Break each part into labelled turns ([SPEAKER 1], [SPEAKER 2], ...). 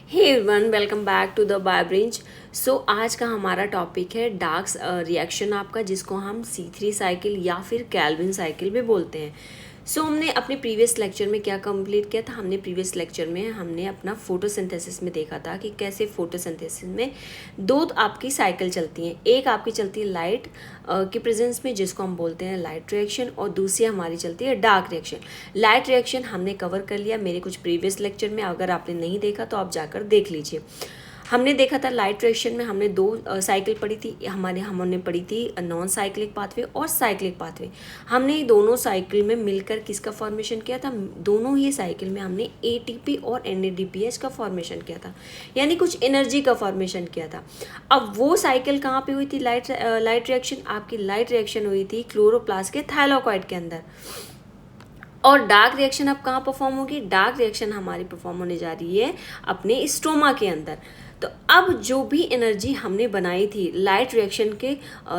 [SPEAKER 1] Hey everyone, welcome back to the बायब्रिंज। So आज का हमारा टॉपिक है डार्क रिएक्शन आपका, जिसको हम C3 साइकिल या फिर कैल्विन साइकिल भी बोलते हैं। सो हमने अपने प्रीवियस लेक्चर में क्या कंप्लीट किया था। हमने प्रीवियस लेक्चर में हमने अपना फोटोसिंथेसिस में देखा था कि कैसे फोटोसिंथेसिस में दो आपकी साइकिल चलती हैं। एक आपकी चलती है लाइट की प्रेजेंस में, जिसको हम बोलते हैं लाइट रिएक्शन, और दूसरी हमारी चलती है डार्क रिएक्शन। लाइट रिएक्शन हमने कवर कर लिया मेरे कुछ प्रीवियस लेक्चर में, अगर आपने नहीं देखा तो आप जाकर देख लीजिए। हमने देखा था लाइट रिएक्शन में हमने दो साइकिल पढ़ी थी। हमने पढ़ी थी नॉन साइक्लिक पाथवे और साइक्लिक पाथवे। हमने दोनों साइकिल में मिलकर किसका फॉर्मेशन किया था? दोनों ही साइकिल में हमने एटीपी और एनएडीपीएच का फॉर्मेशन किया था, यानी कुछ एनर्जी का फॉर्मेशन किया था। अब वो साइकिल कहाँ पे हुई थी? लाइट रिएक्शन आपकी लाइट रिएक्शन हुई थी क्लोरोप्लास्ट के थाइलाकॉइड के अंदर। और डार्क रिएक्शन अब कहाँ परफॉर्म होगी? डार्क रिएक्शन हमारी परफॉर्म होने जा रही है अपने स्टोमा के अंदर। तो अब जो भी एनर्जी हमने बनाई थी लाइट रिएक्शन के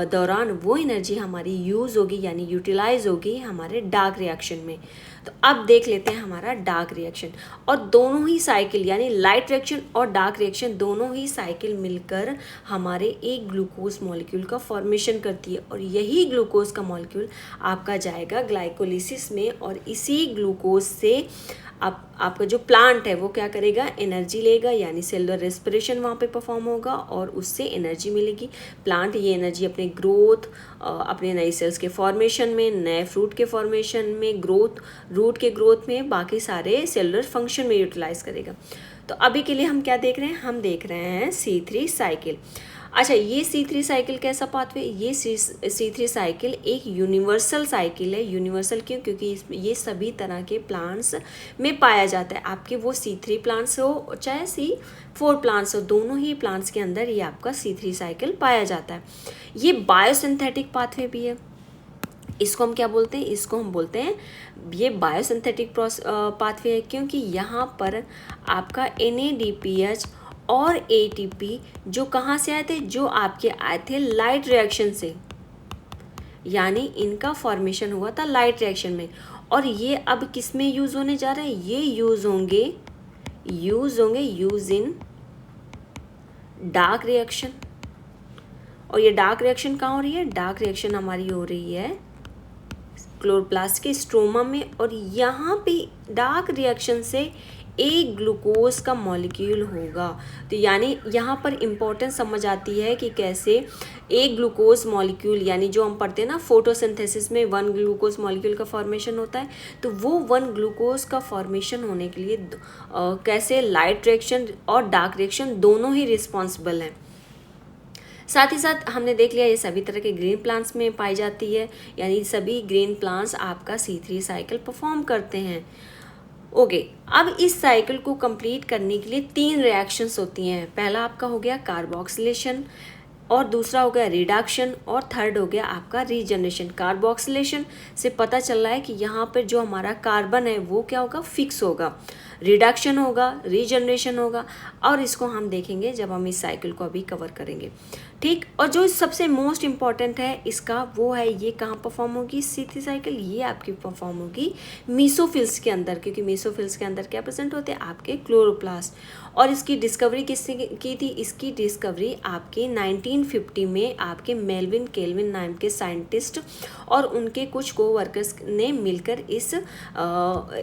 [SPEAKER 1] दौरान, वो एनर्जी हमारी यूज़ होगी यानी यूटिलाइज होगी हमारे डार्क रिएक्शन में। तो अब देख लेते हैं हमारा डार्क रिएक्शन। और दोनों ही साइकिल यानी लाइट रिएक्शन और डार्क रिएक्शन दोनों ही साइकिल मिलकर हमारे एक ग्लूकोज मॉलिक्यूल का फॉर्मेशन करती है, और यही ग्लूकोज का मॉलिक्यूल आपका जाएगा ग्लाइकोलिसिस में, और इसी ग्लूकोज से आपका जो प्लांट है वो क्या करेगा? एनर्जी लेगा, यानी सेलुलर रेस्पिरेशन वहाँ पे परफॉर्म होगा और उससे एनर्जी मिलेगी। प्लांट ये एनर्जी अपने ग्रोथ, अपने नई सेल्स के फॉर्मेशन में, नए फ्रूट के फॉर्मेशन में, ग्रोथ रूट के ग्रोथ में, बाकी सारे सेलुलर फंक्शन में यूटिलाइज करेगा। तो अभी के लिए हम क्या देख रहे हैं? हम देख रहे हैं C3 साइकिल। अच्छा, ये C3 साइकिल कैसा पाथवे? ये C3 साइकिल एक यूनिवर्सल साइकिल है। यूनिवर्सल क्यों? क्योंकि ये सभी तरह के प्लांट्स में पाया जाता है। आपके वो C3 प्लांट्स हो चाहे C4 प्लांट्स हो, दोनों ही प्लांट्स के अंदर ये आपका C3 साइकिल पाया जाता है। ये बायोसिंथेटिक पाथवे भी है। इसको हम क्या बोलते हैं? इसको हम बोलते हैं ये बायोसिंथेटिक पाथवे है, क्योंकि यहाँ पर आपका NADPH और ATP जो कहाँ से आए थे? जो आपके आए थे लाइट रिएक्शन से, यानी इनका फॉर्मेशन हुआ था लाइट रिएक्शन में। और ये अब किस में यूज़ होने जा रहे हैं? ये यूज़ इन डार्क रिएक्शन। और ये डार्क रिएक्शन कहाँ हो रही है? डार्क रिएक्शन हमारी हो रही है क्लोरोप्लास्ट के स्ट्रोमा में, और यहाँ पे डार्क रिएक्शन से एक ग्लूकोज का मॉलिक्यूल होगा। तो यानी यहाँ पर इम्पोर्टेंस समझ आती है कि कैसे एक ग्लूकोज मॉलिक्यूल, यानी जो हम पढ़ते हैं ना फोटोसिंथेसिस में 1 ग्लूकोज मॉलिक्यूल का फॉर्मेशन होता है, तो वो 1 ग्लूकोज का फॉर्मेशन होने के लिए कैसे लाइट रिएक्शन और डार्क रिएक्शन दोनों ही रिस्पॉन्सिबल हैं। साथ ही साथ हमने देख लिया ये सभी तरह के ग्रीन प्लांट्स में पाई जाती है, यानी सभी ग्रीन प्लांट्स आपका C3 साइकिल परफॉर्म करते हैं। ओके, अब इस साइकिल को कंप्लीट करने के लिए 3 रिएक्शंस होती हैं। पहला आपका हो गया कार्बोक्सिलेशन, और दूसरा हो गया रिडक्शन, और थर्ड हो गया आपका रीजनरेशन। कार्बोक्सिलेशन से पता चल रहा है कि यहाँ पर जो हमारा कार्बन है वो क्या होगा? फिक्स होगा। रिडक्शन होगा, रीजनरेशन होगा, और इसको हम देखेंगे जब हम इस साइकिल को अभी कवर करेंगे, ठीक। और जो सबसे मोस्ट इम्पॉर्टेंट है इसका, वो है ये कहाँ परफॉर्म होगी C3 साइकिल? ये आपकी परफॉर्म होगी मीसोफिल्स के अंदर, क्योंकि मीसोफिल्स के अंदर क्या प्रेजेंट होते हैं? आपके क्लोरोप्लास्ट। और इसकी डिस्कवरी किसने की थी? इसकी डिस्कवरी आपके 1950 में आपके मेल्विन केल्विन नाम के साइंटिस्ट और उनके कुछ कोवर्कर्स ने मिलकर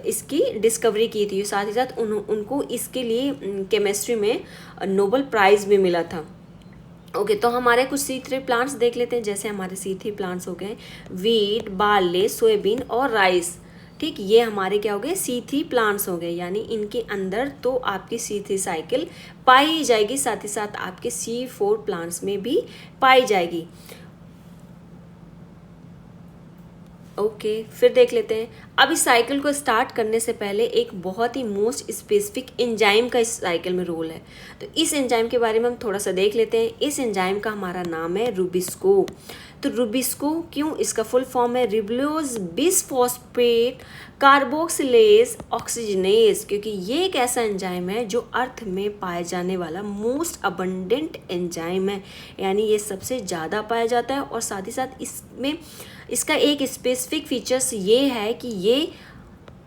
[SPEAKER 1] इसकी डिस्कवरी की थी। साथ ही साथ उनको इसके लिए केमिस्ट्री में नोबेल प्राइज़ भी मिला था। ओके, तो हमारे कुछ C3 प्लांट्स देख लेते हैं। जैसे हमारे C3 प्लांट्स हो गए वीट, बार्ले, सोयाबीन और राइस, ठीक। ये हमारे क्या हो गए? C3 प्लांट्स हो गए, यानी इनके अंदर तो आपकी C3 साइकिल पाई जाएगी, साथ ही साथ आपके C4 प्लांट्स में भी पाई जाएगी। ओके, फिर देख लेते हैं। अब इस साइकिल को स्टार्ट करने से पहले एक बहुत ही मोस्ट स्पेसिफिक एंजाइम का इस साइकिल में रोल है, तो इस एंजाइम के बारे में हम थोड़ा सा देख लेते हैं। इस एंजाइम का हमारा नाम है रुबिस्को। तो रुबिस्को क्यों? इसका फुल फॉर्म है रिबुलोज बिसफॉस्फेट कार्बोक्सिलेज ऑक्सीजनेज, क्योंकि ये एक ऐसा एंजाइम है जो अर्थ में पाए जाने वाला मोस्ट अबंडेंट एंजाइम है, यानी ये सबसे ज़्यादा पाया जाता है। और साथ ही साथ इसमें इसका एक स्पेसिफिक फीचर्स ये है कि ये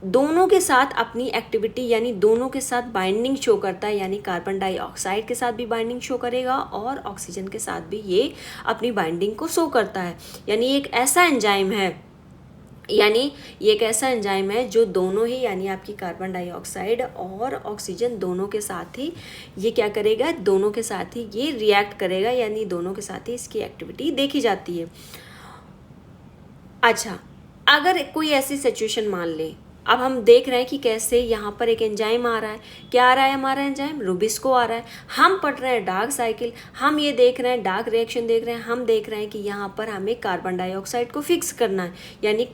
[SPEAKER 1] दोनों के साथ अपनी एक्टिविटी यानी दोनों के साथ बाइंडिंग शो करता है, यानी कार्बन डाइऑक्साइड के साथ भी बाइंडिंग शो करेगा और ऑक्सीजन के साथ भी ये अपनी बाइंडिंग को शो करता है। यानी ये एक ऐसा एंजाइम है जो दोनों ही यानी आपकी कार्बन डाइऑक्साइड और ऑक्सीजन दोनों के साथ ही ये क्या करेगा, दोनों के साथ ही ये रिएक्ट करेगा, यानी दोनों के साथ ही इसकी एक्टिविटी देखी जाती है। अच्छा, अगर कोई ऐसी सिचुएशन मान ले, अब हम देख रहे हैं कि कैसे यहाँ पर एक एंजाइम आ रहा है। क्या आ रहा है हमारा एंजाइम? रुबिस्को आ रहा है। हम पढ़ रहे हैं डार्क साइकिल, हम ये देख रहे हैं डार्क रिएक्शन देख रहे हैं, हम देख रहे हैं कि यहाँ पर हमें कार्बन डाइऑक्साइड को फिक्स करना है, यानी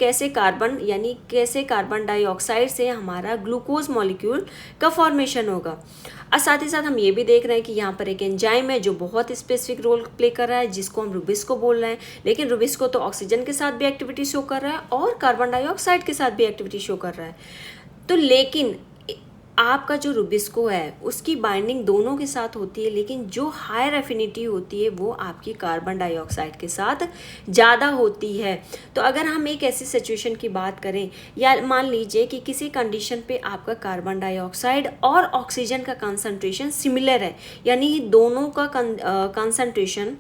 [SPEAKER 1] कैसे कार्बन डाइऑक्साइड से हमारा ग्लूकोज मॉलिक्यूल का फॉर्मेशन होगा। और साथ ही साथ हम ये भी देख रहे हैं कि यहाँ पर एक एंजाइम है जो बहुत स्पेसिफिक रोल प्ले कर रहा है, जिसको हम रुबिस्को बोल रहे हैं। लेकिन रुबिस्को तो ऑक्सीजन के साथ भी एक्टिविटी शो कर रहा है और कार्बन डाइऑक्साइड के साथ भी एक्टिविटी शो कर रहा है। तो लेकिन आपका जो रुबिस्को है उसकी बाइंडिंग दोनों के साथ होती है, लेकिन जो हायर एफिनिटी होती है वो आपकी कार्बन डाइऑक्साइड के साथ ज़्यादा होती है। तो अगर हम एक ऐसी सिचुएशन की बात करें, या मान लीजिए कि किसी कंडीशन पे आपका कार्बन डाइऑक्साइड और ऑक्सीजन का कंसंट्रेशन सिमिलर है, यानी दोनों का कंसंट्रेशन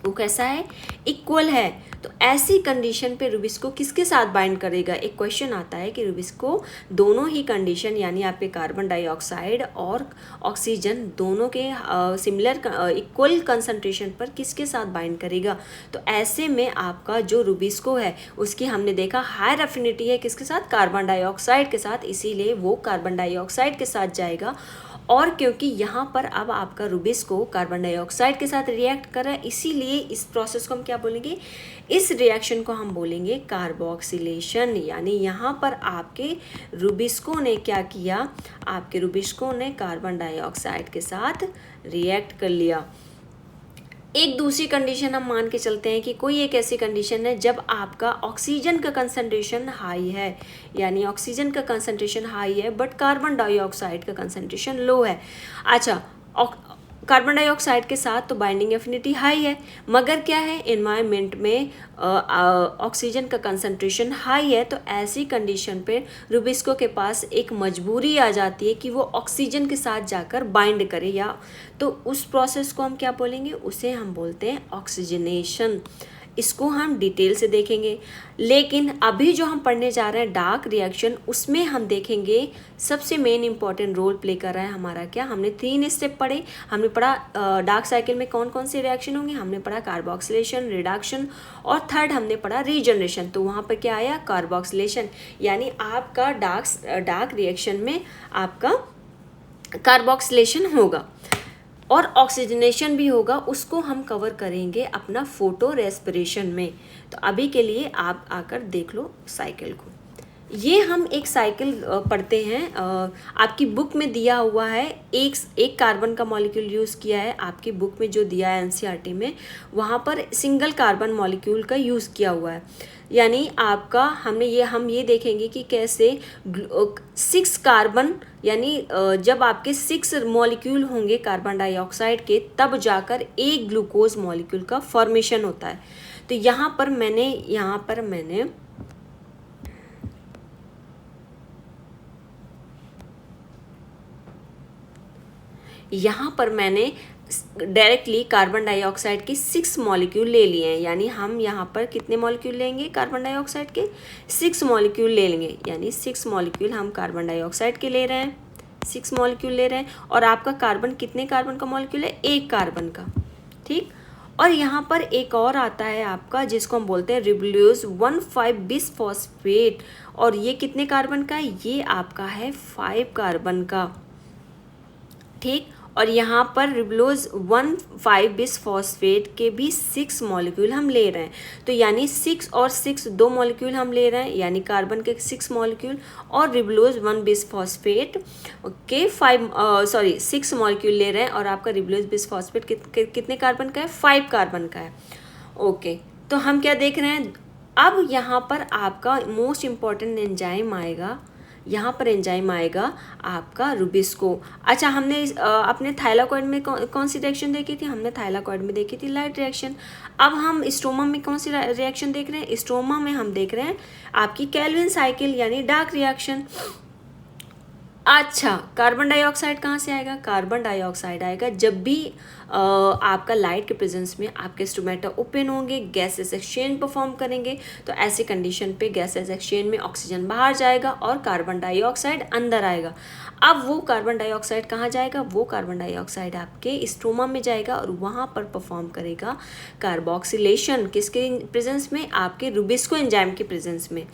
[SPEAKER 1] वो कैसा है, इक्वल है, तो ऐसी कंडीशन पे रुबिस्को किसके साथ बाइंड करेगा? एक क्वेश्चन आता है कि रुबिस्को दोनों ही कंडीशन यानी आपके कार्बन डाइऑक्साइड और ऑक्सीजन दोनों के सिमिलर इक्वल कंसंट्रेशन पर किसके साथ बाइंड करेगा? तो ऐसे में आपका जो रुबिस्को है उसकी हमने देखा हायर एफिनिटी है किसके साथ, कार्बन डाइऑक्साइड के साथ, इसीलिए वो कार्बन डाइऑक्साइड के साथ जाएगा। और क्योंकि यहाँ पर अब आपका रुबिस्को कार्बन डाइऑक्साइड के साथ रिएक्ट कर रहा है, इसीलिए इस प्रोसेस को हम क्या बोलेंगे, इस रिएक्शन को हम बोलेंगे कार्बोक्सिलेशन। यानी यहाँ पर आपके रुबिस्को ने क्या किया, आपके रुबिस्को ने कार्बन डाइऑक्साइड के साथ रिएक्ट कर लिया। एक दूसरी कंडीशन हम मान के चलते हैं कि कोई एक ऐसी कंडीशन है जब आपका ऑक्सीजन का कंसंट्रेशन हाई है, यानी ऑक्सीजन का कंसंट्रेशन हाई है बट कार्बन डाइऑक्साइड का कंसंट्रेशन लो है। अच्छा, कार्बन डाइऑक्साइड के साथ तो बाइंडिंग एफिनिटी हाई है, मगर क्या है, एनवायरनमेंट में ऑक्सीजन का कंसंट्रेशन हाई है। तो ऐसी कंडीशन पे रुबिस्को के पास एक मजबूरी आ जाती है कि वो ऑक्सीजन के साथ जाकर बाइंड करे, या तो उस प्रोसेस को हम क्या बोलेंगे, उसे हम बोलते हैं ऑक्सीजनेशन। इसको हम डिटेल से देखेंगे, लेकिन अभी जो हम पढ़ने जा रहे हैं डार्क रिएक्शन, उसमें हम देखेंगे सबसे मेन इंपॉर्टेंट रोल प्ले कर रहा है हमारा क्या, हमने 3 स्टेप पढ़े। हमने पढ़ा डार्क साइकिल में कौन कौन से रिएक्शन होंगे, हमने पढ़ा कार्बोक्सिलेशन, रिडक्शन और थर्ड हमने पढ़ा रीजनरेशन। तो वहाँ पर क्या आया, कार्बोक्सिलेशन, यानी आपका डार्क रिएक्शन में आपका कार्बोक्सिलेशन होगा और ऑक्सीजनेशन भी होगा, उसको हम कवर करेंगे अपना फोटो रेस्पिरेशन में। तो अभी के लिए आप आकर देख लो साइकिल को। ये हम एक साइकिल पढ़ते हैं, आपकी बुक में दिया हुआ है, एक कार्बन का मॉलिक्यूल यूज़ किया है आपकी बुक में जो दिया है एनसीईआरटी में, वहाँ पर सिंगल कार्बन मॉलिक्यूल का यूज़ किया हुआ है। यानी आपका हम ये देखेंगे कि कैसे 6 कार्बन, यानी जब आपके 6 मॉलिक्यूल होंगे कार्बन डाइऑक्साइड के, तब जाकर एक ग्लूकोज मॉलिक्यूल का फॉर्मेशन होता है। तो यहाँ पर मैंने डायरेक्टली कार्बन डाइऑक्साइड के 6 मॉलिक्यूल ले लिए हैं, यानी हम यहाँ पर कितने मॉलिक्यूल लेंगे, कार्बन डाइऑक्साइड के 6 मॉलिक्यूल ले लेंगे, यानी 6 मॉलिक्यूल हम कार्बन डाइऑक्साइड के ले रहे हैं, 6 मॉलिक्यूल ले रहे हैं। और आपका कार्बन कितने कार्बन का मॉलिक्यूल है, 1 कार्बन का, ठीक। और यहाँ पर एक और आता है आपका जिसको हम बोलते हैं रिबुलोज 1,5 बिसफॉस्फेट, और ये कितने कार्बन का है, ये आपका है 5 कार्बन का, ठीक। और यहाँ पर रिबुलोज 1,5 बिसफॉस्फेट के भी 6 मॉलिक्यूल हम ले रहे हैं। तो यानी 6 और 6 2 मॉलिक्यूल हम ले रहे हैं, यानी कार्बन के 6 मॉलिक्यूल और रिबुलोज 1 बिसफॉस्फेट के 6 मॉलिक्यूल ले रहे हैं। और आपका रिबुलोज बिसफॉस्फेट कितने कार्बन का है, 5 कार्बन का है। ओके, तो हम क्या देख रहे हैं, अब यहाँ पर आपका मोस्ट इम्पॉर्टेंट एंजाइम आएगा, यहाँ पर एंजाइम आएगा आपका रुबिस्को। अच्छा, हमने अपने थाइलाकॉइड में कौन सी रिएक्शन देखी थी? हमने थाइलाकॉइड में देखी थी लाइट रिएक्शन। अब हम स्ट्रोमा में कौन सी रिएक्शन देख रहे हैं? स्ट्रोमा में हम देख रहे हैं आपकी केल्विन साइकिल यानी डार्क रिएक्शन। अच्छा, कार्बन डाइऑक्साइड कहाँ से आएगा? कार्बन डाइऑक्साइड आएगा जब भी आपका लाइट के प्रेजेंस में आपके स्टोमेटा ओपन होंगे, गैसेस एक्सचेंज परफॉर्म करेंगे, तो ऐसी कंडीशन पे गैसेस एक्सचेंज में ऑक्सीजन बाहर जाएगा और कार्बन डाइऑक्साइड अंदर आएगा। अब वो कार्बन डाइऑक्साइड कहाँ जाएगा? वो कार्बन डाइऑक्साइड आपके स्ट्रोमा में जाएगा और वहाँ पर परफॉर्म करेगा कार्बोक्सिलेशन। किसके प्रेजेंस में? आपके रुबिस्को एंजाइम के प्रेजेंस में।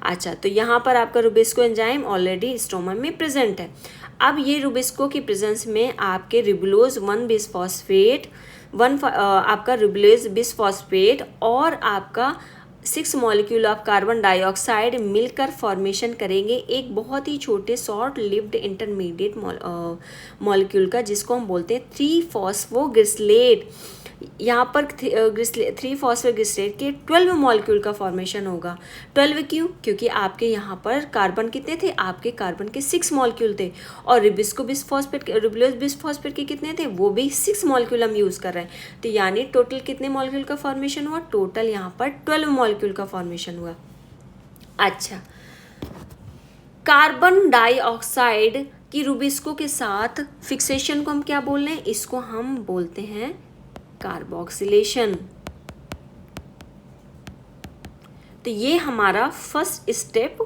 [SPEAKER 1] अच्छा, तो यहाँ पर आपका रुबिस्को एंजाइम ऑलरेडी स्ट्रोमा में प्रेजेंट है। अब ये रुबिस्को की प्रेजेंस में आपके रिबुलोज 1 बिसफॉस्फेट आपका रिबुलोज बिसफॉस्फेट और आपका 6 मॉलिक्यूल ऑफ कार्बन डाइऑक्साइड मिलकर फॉर्मेशन करेंगे एक बहुत ही छोटे शॉर्ट लिव्ड इंटरमीडिएट मॉलिक्यूल का, जिसको हम बोलते हैं 3-फॉस्फोग्लिसरेट। यहाँ पर 3-फॉस्फोग्लिसरेट के 12 मॉलिक्यूल का फॉर्मेशन होगा। 12 क्यों? क्योंकि आपके यहाँ पर कार्बन कितने थे? आपके कार्बन के 6 मॉलिक्यूल थे और रिबुलोज बिसफॉस्फेट के कितने थे? वो भी 6 मॉलिक्यूल हम यूज़ कर रहे हैं। तो यानी टोटल कितने मॉलिक्यूल का फॉर्मेशन हुआ? टोटल यहाँ पर 12 मॉलिक्यूल का फॉर्मेशन हुआ। अच्छा, कार्बन डाइऑक्साइड की रुबिस्को के साथ फिक्सेशन को हम क्या बोल रहे हैं? इसको हम बोलते हैं कार्बोक्सिलेशन। तो ये हमारा फर्स्ट स्टेप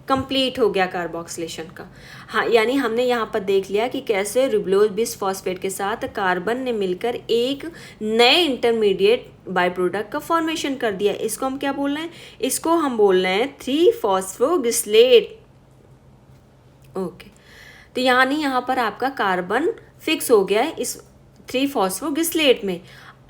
[SPEAKER 1] कंप्लीट हो गया कार्बोक्सिलेशन का। हाँ, यानी हमने यहाँ पर देख लिया कि कैसे रिबुलोज बिसफॉस्फेट के साथ कार्बन ने मिलकर एक नए इंटरमीडिएट बाय प्रोडक्ट का फॉर्मेशन कर दिया। इसको हम क्या बोल रहे हैं? इसको हम बोल रहे हैं 3-फॉस्फोग्लिसरेट। ओके, तो यानी यहाँ पर आपका कार्बन फिक्स हो गया है इस 3-फॉस्फोग्लिसरेट में।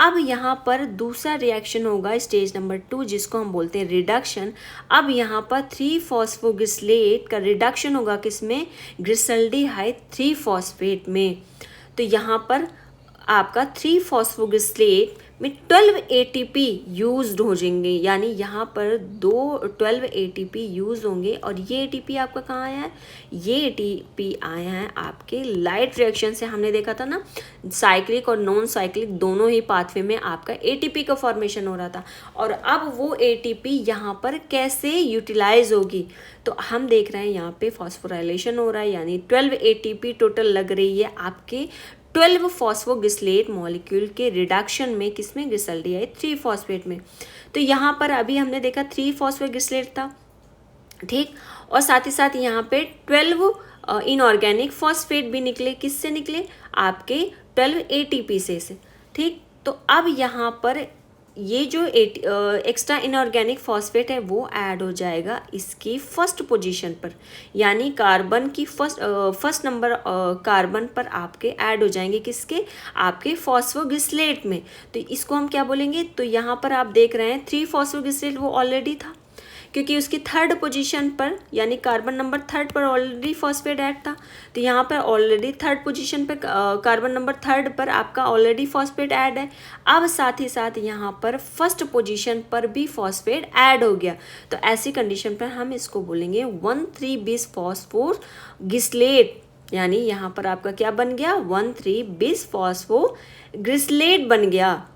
[SPEAKER 1] अब यहाँ पर दूसरा रिएक्शन होगा स्टेज नंबर 2, जिसको हम बोलते हैं रिडक्शन। अब यहाँ पर 3-फॉस्फोग्लिसरेट का रिडक्शन होगा किसमें? ग्लिसरॉल्डिहाइड 3-फॉस्फेट में। तो यहाँ पर आपका 3-फॉस्फोग्लिसरेट में 12 ATP यूज्ड हो जाएंगे, यानी यहाँ पर 12 ATP यूज होंगे। और ये ATP आपका कहाँ आया है? ये ATP आया है आपके लाइट रिएक्शन से। हमने देखा था ना, साइक्लिक और नॉन साइक्लिक दोनों ही पाथवे में आपका ATP का फॉर्मेशन हो रहा था। और अब वो ATP यहाँ पर कैसे यूटिलाइज होगी? तो हम देख रहे हैं यहाँ पे फॉस्फोराइलेशन हो रहा है, यानी 12 ATP टोटल लग रही है आपके 12 फॉस्फोग्लिसरेट मॉलिक्यूल के रिडक्शन में। किसमें? ग्लिसरॉल्डिहाइड 3-फॉस्फेट में। तो यहाँ पर अभी हमने देखा 3-फॉस्फोग्लिसरेट था, ठीक, और साथ ही साथ यहाँ पे 12 इनऑर्गेनिक फॉस्फेट भी निकले। किससे निकले? आपके 12 ATP से, ठीक। तो अब यहाँ पर ये जो एक्स्ट्रा इनऑर्गेनिक फॉस्फेट है वो ऐड हो जाएगा इसकी फर्स्ट पोजीशन पर, यानी कार्बन की फर्स्ट नंबर कार्बन पर आपके ऐड हो जाएंगे। किसके? आपके फॉस्फोग्लिसरेट में। तो इसको हम क्या बोलेंगे? तो यहाँ पर आप देख रहे हैं 3-फॉस्फोग्लिसरेट वो ऑलरेडी था, क्योंकि उसकी थर्ड पोजीशन पर यानी कार्बन नंबर 3 पर ऑलरेडी फॉस्फेट ऐड था। तो यहाँ पर ऑलरेडी थर्ड पोजीशन पर कार्बन नंबर 3 पर आपका ऑलरेडी फॉस्फेट ऐड है। अब साथ ही साथ यहाँ पर फर्स्ट पोजीशन पर भी फॉस्फेट ऐड हो गया। तो ऐसी कंडीशन पर हम इसको बोलेंगे 1,3-बिसफॉस्फोग्लिसरेट, यानी यहाँ पर आपका क्या बन गया? 1,3-बिसफॉस्फोग्लिसरेट बन गया।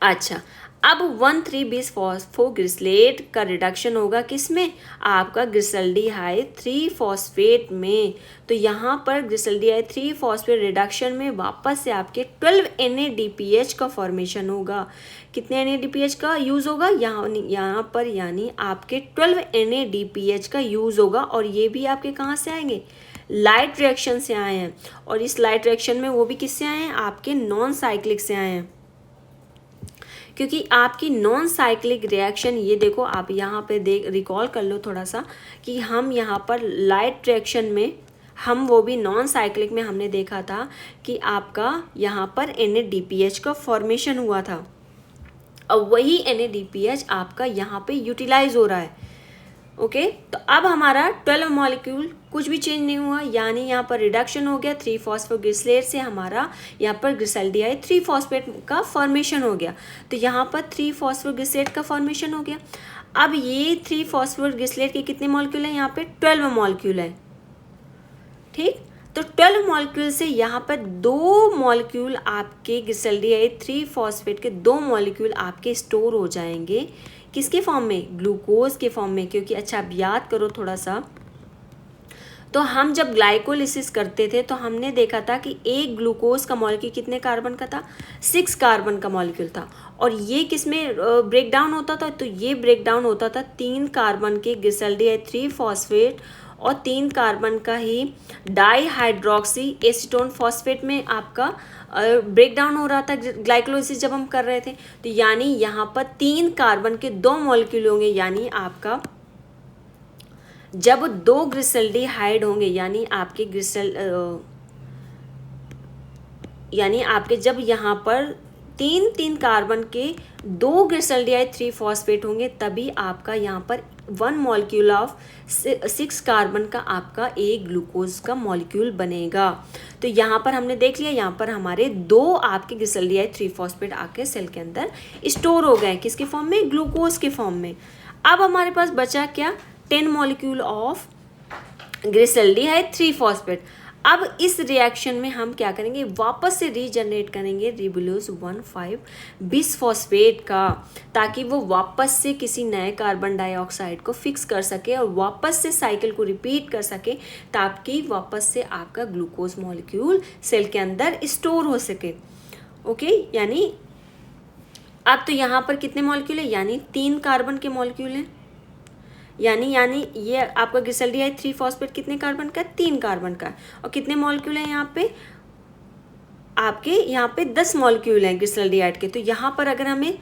[SPEAKER 1] अच्छा, अब 1,3-बिसफॉस्फोग्लिसरेट का रिडक्शन होगा किसमें? आपका ग्लिसरॉल्डिहाइड 3-फॉस्फेट में। तो यहाँ पर ग्लिसरॉल्डिहाइड 3-फॉस्फेट रिडक्शन में वापस से आपके 12 NADPH का फॉर्मेशन होगा। कितने NADPH का यूज़ होगा? यहाँ पर यानी आपके 12 NADPH का यूज़ होगा। और ये भी आपके कहाँ से आएंगे? लाइट रिएक्शन से आए हैं। और इस लाइट रिएक्शन में वो भी किससे आए हैं? आपके नॉन साइक्लिक से आए हैं, क्योंकि आपकी नॉन साइक्लिक रिएक्शन, ये देखो आप यहाँ पे रिकॉल कर लो थोड़ा सा कि हम यहाँ पर लाइट रिएक्शन में हम वो भी नॉन साइक्लिक में हमने देखा था कि आपका यहाँ पर NADPH का फॉर्मेशन हुआ था। अब वही NADPH आपका यहाँ पे यूटिलाइज हो रहा है। ओके, तो अब हमारा 12 मॉलिक्यूल कुछ भी चेंज नहीं हुआ, यानी यहाँ पर रिडक्शन हो गया 3-फॉस्फोग्लिसरेट से हमारा यहाँ पर ग्लिसरॉल्डिहाइड 3-फॉस्फेट का फॉर्मेशन हो गया। तो यहाँ पर 3-फॉस्फोग्लिसरेट का फॉर्मेशन हो गया। अब ये 3 फॉस्फेट ग्लिसरेट के कितने मॉलिक्यूल हैं, यहाँ पे 12 मॉलिक्यूल है, ठीक। तो 12 मॉलिक्यूल से यहाँ पर 2 मॉलिक्यूल आपके ग्लिसरॉल्डिहाइड 3 फॉस्फेट के 2 मॉलिक्यूल आपके स्टोर हो जाएंगे किसके फॉर्म में, ग्लूकोज के फॉर्म में। क्योंकि अच्छा अब याद करो थोड़ा सा, तो हम जब ग्लाइकोलिसिस करते थे तो हमने देखा था कि एक ग्लूकोज का मॉलिक्यूल कितने कार्बन का था, 6 कार्बन का मॉलिक्यूल था। और ये किस में ब्रेक डाउन होता था, तो ये ब्रेक डाउन होता था 3 कार्बन के ग्लिसरॉल्डिहाइड 3 फॉस्फेट और 3 कार्बन का ही डाईहाइड्रोक्सी एसीटोन फॉस्फेट में आपका ब्रेक डाउन हो रहा था ग्लाइकोलिसिस जब हम कर रहे थे। तो यानी यहाँ पर 3 कार्बन के 2 मॉलिक्यूल होंगे, यानी आपका जब 2 ग्लिसरॉल्डिहाइड होंगे, यानी आपके जब यहाँ पर 3 कार्बन के 2 ग्लिसरॉल्डिहाइड 3 फॉस्फेट होंगे, तभी आपका यहाँ पर 1 मॉलिक्यूल ऑफ 6 कार्बन का आपका एक ग्लूकोज का मॉलिक्यूल बनेगा। तो यहाँ पर हमने देख लिया, यहाँ पर हमारे 2 आपके ग्लिसरॉल्डिहाइड 3 फॉस्फेट आके सेल के अंदर स्टोर हो गए, किसके फॉर्म में, ग्लूकोज के फॉर्म में। अब हमारे पास बचा क्या, 10 मॉलिक्यूल ऑफ ग्लिसरॉल्डिहाइड 3 फॉस्फेट। अब इस रिएक्शन में हम क्या करेंगे, वापस से रीजनरेट करेंगे रिबुलोज 1,5 बिसफॉस्फेट का, ताकि वो वापस से किसी नए कार्बन डाइऑक्साइड को फिक्स कर सके और वापस से साइकिल को रिपीट कर सके, ताकि वापस से आपका ग्लूकोज मॉलिक्यूल सेल के अंदर स्टोर हो सके। ओके, यानी अब तो यहाँ पर कितने मॉलिक्यूल है, यानी 3 कार्बन के मॉलिक्यूल हैं, यानी ये आपका ग्लिसरॉल्डिहाइड 3 फॉस्फेट कितने कार्बन का, 3 कार्बन का। और कितने मॉलिक्यूल हैं यहाँ पे, आपके यहाँ पे 10 मॉलिक्यूल हैं ग्लिसरॉल्डिहाइड के। तो यहाँ पर अगर हमें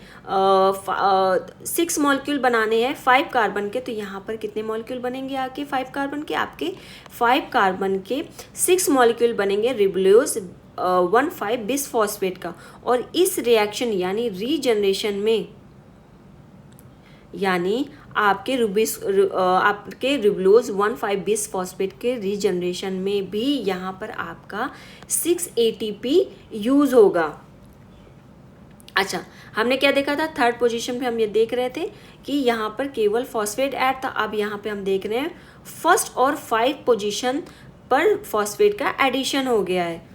[SPEAKER 1] 6 मॉलिक्यूल बनाने हैं 5 कार्बन के, तो यहाँ पर कितने मॉलिक्यूल बनेंगे आपके 5 कार्बन के, आपके 5 कार्बन के 6 मॉलिक्यूल बनेंगे रिबुलोज 1,5 बिसफॉस्फेट का। और इस रिएक्शन यानी रीजनरेशन में, यानी आपके रिबुलोज 1,5 बिसफॉस्फेट के रीजनरेशन में भी यहाँ पर आपका 6 ATP यूज होगा। अच्छा, हमने क्या देखा था, थर्ड पोजीशन पे हम ये देख रहे थे कि यहाँ पर केवल फॉस्फेट ऐड था। अब यहाँ पे हम देख रहे हैं फर्स्ट और 5 पोजीशन पर फॉस्फेट का एडिशन हो गया है।